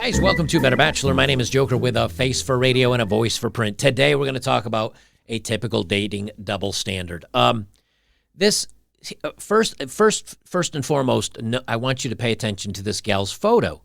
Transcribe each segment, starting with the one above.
Guys, welcome to Better Bachelor. My name is Joker with a face for radio and a voice for print. Today, we're going to talk about a typical dating double standard. This first and foremost, I want you to pay attention to this gal's photo.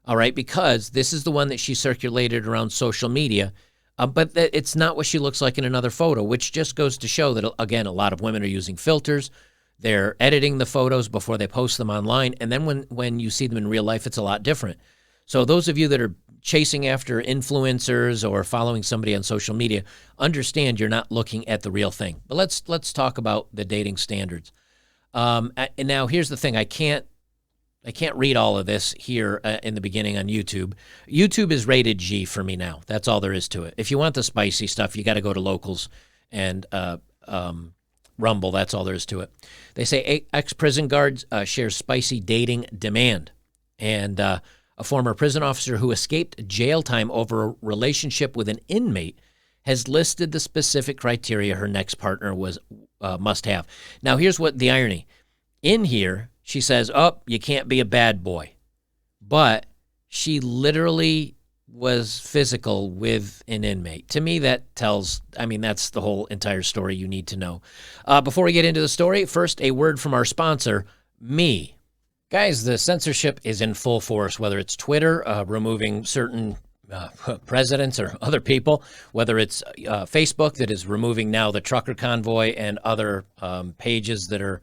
All right, because this is the one that she circulated around social media, but it's not what she looks like in another photo, which just goes to show that, again, a lot of women are using filters. They're editing the photos before they post them online, and then when you see them in real life, it's a lot different. So those of you that are chasing after influencers or following somebody on social media, understand you're not looking at the real thing. But let's talk about the dating standards. And now here's the thing: I can't read all of this here in the beginning on YouTube. YouTube is rated G for me now. That's all there is to it. If you want the spicy stuff, you got to go to Locals and Rumble. That's all there is to it. They say ex-prison guards share spicy dating demand, and a former prison officer who escaped jail time over a relationship with an inmate has listed the specific criteria her next partner must have. Now, here's what the irony. In here, she says, you can't be a bad boy. But she literally was physical with an inmate. To me, that's the whole entire story you need to know. Before we get into the story, first, a word from our sponsor, me. Guys, the censorship is in full force, whether it's Twitter, removing certain presidents or other people, whether it's Facebook that is removing now the trucker convoy and other pages that are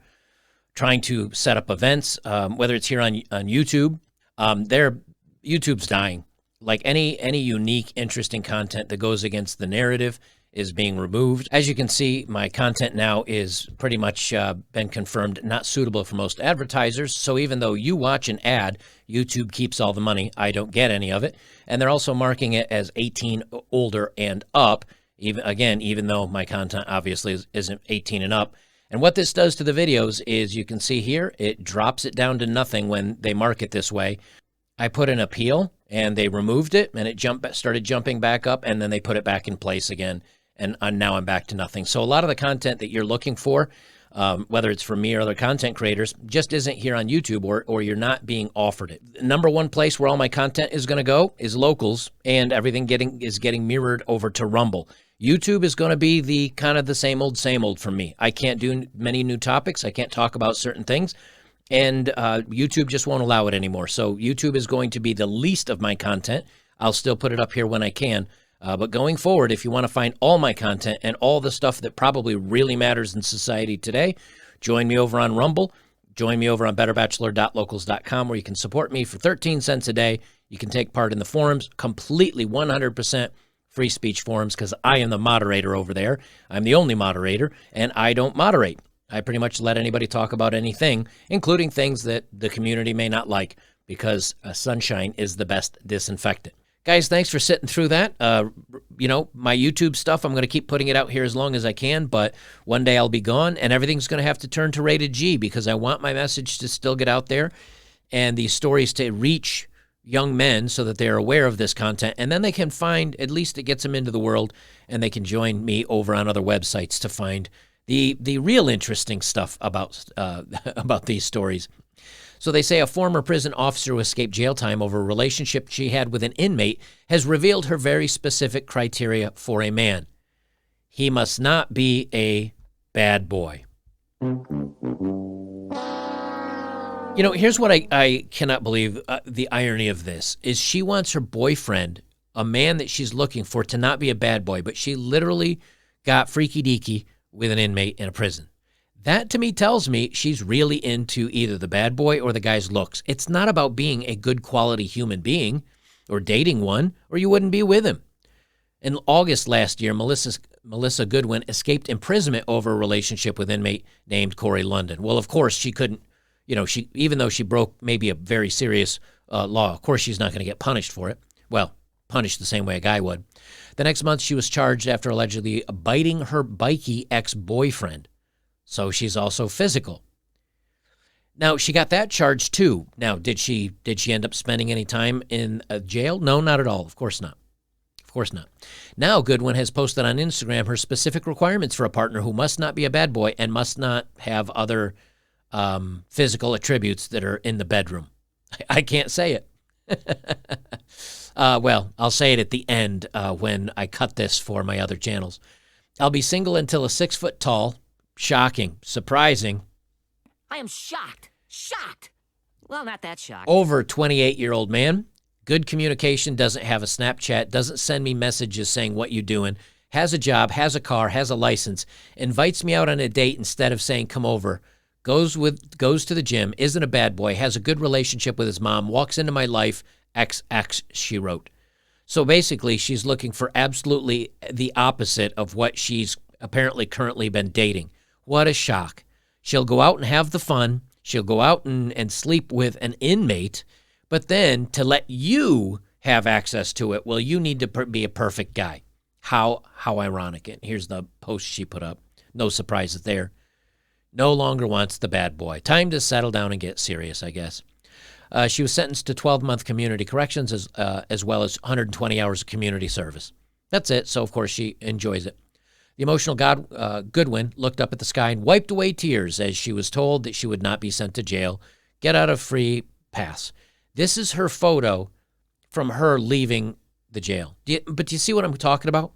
trying to set up events, whether it's here on YouTube. YouTube's dying. Like any unique, interesting content that goes against the narrative is being removed. As you can see, my content now is pretty much been confirmed not suitable for most advertisers. So even though you watch an ad, YouTube keeps all the money. I don't get any of it. And they're also marking it as 18 older and up, even though my content obviously isn't 18 and up. And what this does to the videos is, you can see here, it drops it down to nothing when they mark it this way. I put an appeal and they removed it, and it started jumping back up, and then they put it back in place again. And now I'm back to nothing. So a lot of the content that you're looking for, whether it's from me or other content creators, just isn't here on YouTube, or you're not being offered it. The number one place where all my content is going to go is Locals, and everything is getting mirrored over to Rumble. YouTube is going to be the kind of the same old for me. I can't do many new topics. I can't talk about certain things. And YouTube just won't allow it anymore. So YouTube is going to be the least of my content. I'll still put it up here when I can. But going forward, if you want to find all my content and all the stuff that probably really matters in society today, join me over on Rumble. Join me over on betterbachelor.locals.com, where you can support me for 13 cents a day. You can take part in the forums, completely 100% free speech forums, because I am the moderator over there. I'm the only moderator, and I don't moderate. I pretty much let anybody talk about anything, including things that the community may not like, because sunshine is the best disinfectant. Guys, thanks for sitting through that. My YouTube stuff, I'm going to keep putting it out here as long as I can, but one day I'll be gone, and everything's going to have to turn to rated G, because I want my message to still get out there and these stories to reach young men so that they're aware of this content, and then they can find, at least it gets them into the world, and they can join me over on other websites to find the real interesting stuff about these stories. So they say a former prison officer who escaped jail time over a relationship she had with an inmate has revealed her very specific criteria for a man. He must not be a bad boy. Here's what I cannot believe. The irony of this is, she wants her boyfriend, a man that she's looking for, to not be a bad boy, but she literally got freaky deaky with an inmate in a prison. That, to me, tells me she's really into either the bad boy or the guy's looks. It's not about being a good quality human being or dating one, or you wouldn't be with him. In August last year, Melissa Goodwin escaped imprisonment over a relationship with an inmate named Corey London. Well, of course, she couldn't, even though she broke maybe a very serious law, of course she's not going to get punished for it. Well, punished the same way a guy would. The next month, she was charged after allegedly biting her bikey ex-boyfriend. So she's also physical. Now, she got that charge too. Now, did she end up spending any time in a jail? No, not at all. Of course not. Of course not. Now, Goodwin has posted on Instagram her specific requirements for a partner who must not be a bad boy and must not have other physical attributes that are in the bedroom. I can't say it. Well, I'll say it at the end when I cut this for my other channels. I'll be single until a 6 foot tall, shocking, surprising, I am shocked. Shocked. Well, not that shocked. over 28-year-old man. Good communication, doesn't have a Snapchat, doesn't send me messages saying what you doing, has a job, has a car, has a license, invites me out on a date instead of saying come over, goes to the gym, isn't a bad boy, has a good relationship with his mom, walks into my life, XX, she wrote. So basically, she's looking for absolutely the opposite of what she's apparently currently been dating. What a shock. She'll go out and have the fun. She'll go out and sleep with an inmate, but then to let you have access to it, well, you need to be a perfect guy. How ironic. And here's the post she put up. No surprises there. No longer wants the bad boy. Time to settle down and get serious, I guess. She was sentenced to 12-month community corrections as well as 120 hours of community service. That's it. So, of course, she enjoys it. The emotional Goodwin looked up at the sky and wiped away tears as she was told that she would not be sent to jail. Get out of free pass. This is her photo from her leaving the jail. But do you see what I'm talking about?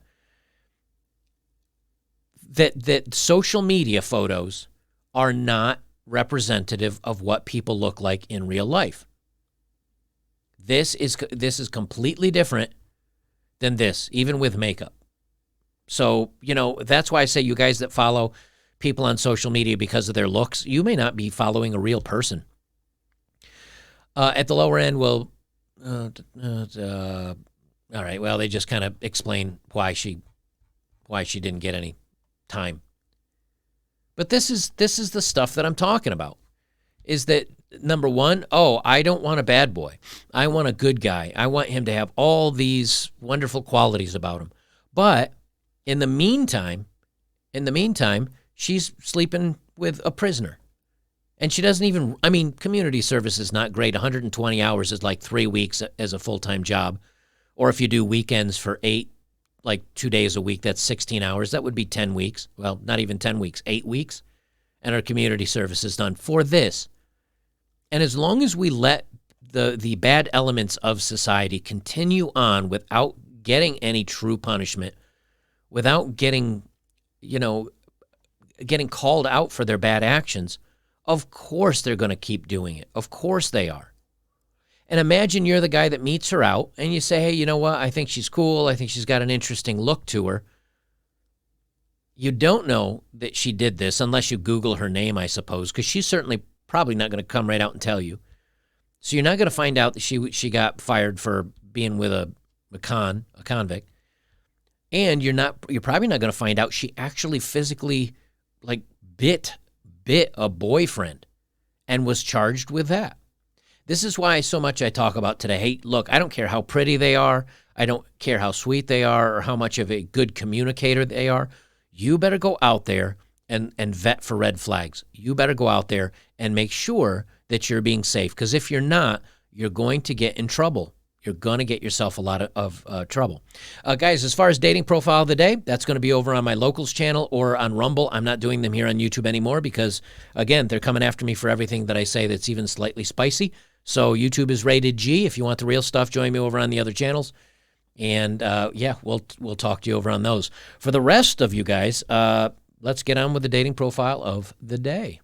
That social media photos are not representative of what people look like in real life. This is completely different than this, even with makeup. So, that's why I say you guys that follow people on social media because of their looks, you may not be following a real person. At the lower end, all right, well, they just kind of explain why she didn't get any time. But this is the stuff that I'm talking about, is that, number one, I don't want a bad boy. I want a good guy. I want him to have all these wonderful qualities about him. But in the meantime, she's sleeping with a prisoner. And she doesn't even, community service is not great. 120 hours is like 3 weeks as a full-time job. Or if you do weekends for 2 days a week, that's 16 hours. That would be 10 weeks. Well, not even 10 weeks, 8 weeks. And our community service is done for this. And as long as we let the bad elements of society continue on without getting any true punishment, without getting called out for their bad actions, of course they're going to keep doing it. Of course they are. And imagine you're the guy that meets her out and you say, hey, you know what? I think she's cool. I think she's got an interesting look to her. You don't know that she did this unless you Google her name, I suppose, because she's certainly probably not going to come right out and tell you. So you're not going to find out that she got fired for being with a convict. And you're probably not going to find out she actually physically bit a boyfriend and was charged with that. This is why so much I talk about today. Hey, look, I don't care how pretty they are. I don't care how sweet they are or how much of a good communicator they are. You better go out there and vet for red flags. You better go out there and make sure that you're being safe. Because if you're not, you're going to get in trouble. You're going to get yourself a lot of trouble. Guys, as far as dating profile of the day, that's going to be over on my Locals channel or on Rumble. I'm not doing them here on YouTube anymore because, again, they're coming after me for everything that I say that's even slightly spicy. So YouTube is rated G. If you want the real stuff, join me over on the other channels. And, we'll talk to you over on those. For the rest of you guys, let's get on with the dating profile of the day.